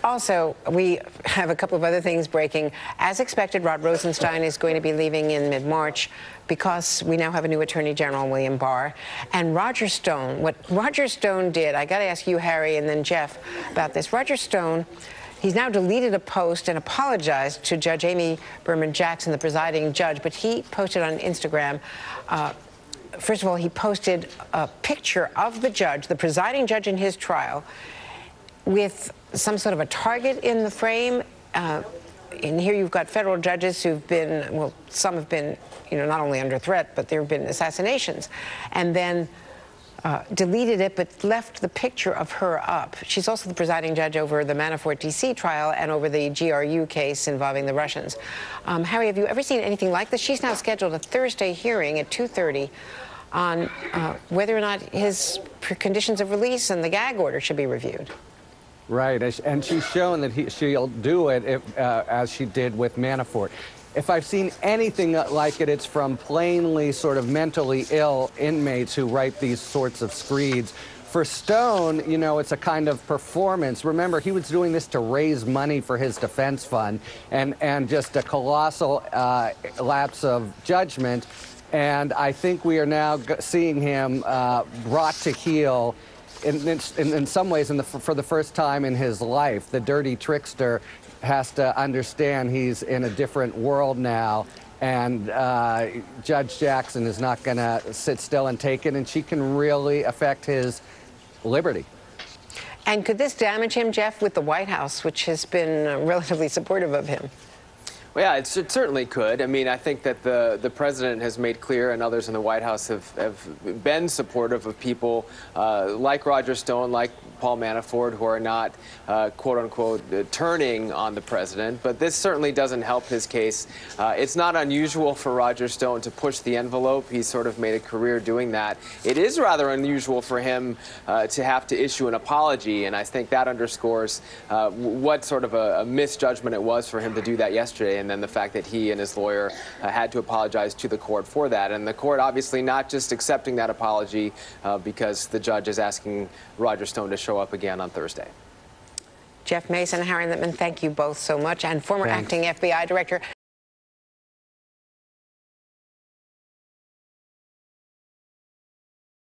Also, we have a couple of other things breaking. As expected, Rod Rosenstein is going to be leaving in mid-March because we now have a new Attorney General, William Barr. And Roger Stone, what Roger Stone did, I got to ask you, Harry, and then Jeff, about this. Roger Stone, he's now deleted a post and apologized to Judge Amy Berman Jackson, the presiding judge, but he posted on Instagram, first of all, he posted a picture of the judge, the presiding judge in his trial, with some sort of a target in the frame. And here you've got federal judges who've been, well, some have been, not only under threat, but there have been assassinations. And then deleted it, but left the picture of her up. She's also the presiding judge over the Manafort D.C. trial and over the GRU case involving the Russians. Harry, have you ever seen anything like this? She's now scheduled a Thursday hearing at 2:30 on whether or not his conditions of release and the gag order should be reviewed. Right, and she's shown that she'll do it as she did with Manafort. If I've seen anything like it, it's from plainly sort of mentally ill inmates who write these sorts of screeds. For Stone, it's a kind of performance. Remember, he was doing this to raise money for his defense fund, and just a colossal lapse of judgment. And I think we are now seeing him brought to heel in some ways for the first time in his life. The dirty trickster has to understand he's in a different world now, and Judge Jackson is not going to sit still and take it, and she can really affect his liberty. And could this damage him, Jeff, with the White House, which has been relatively supportive of him? Well, yeah, it certainly could. I mean, I think that the president has made clear, and others in the White House have been supportive of people like Roger Stone, like Paul Manafort, who are not, quote unquote, turning on the president. But this certainly doesn't help his case. It's not unusual for Roger Stone to push the envelope. He's sort of made a career doing that. It is rather unusual for him to have to issue an apology, and I think that underscores what sort of a misjudgment it was for him to do that yesterday. And then the fact that he and his lawyer had to apologize to the court for that. And the court obviously not just accepting that apology because the judge is asking Roger Stone to show up again on Thursday. Jeff Mason, Harry Litman, thank you both so much. And former acting FBI director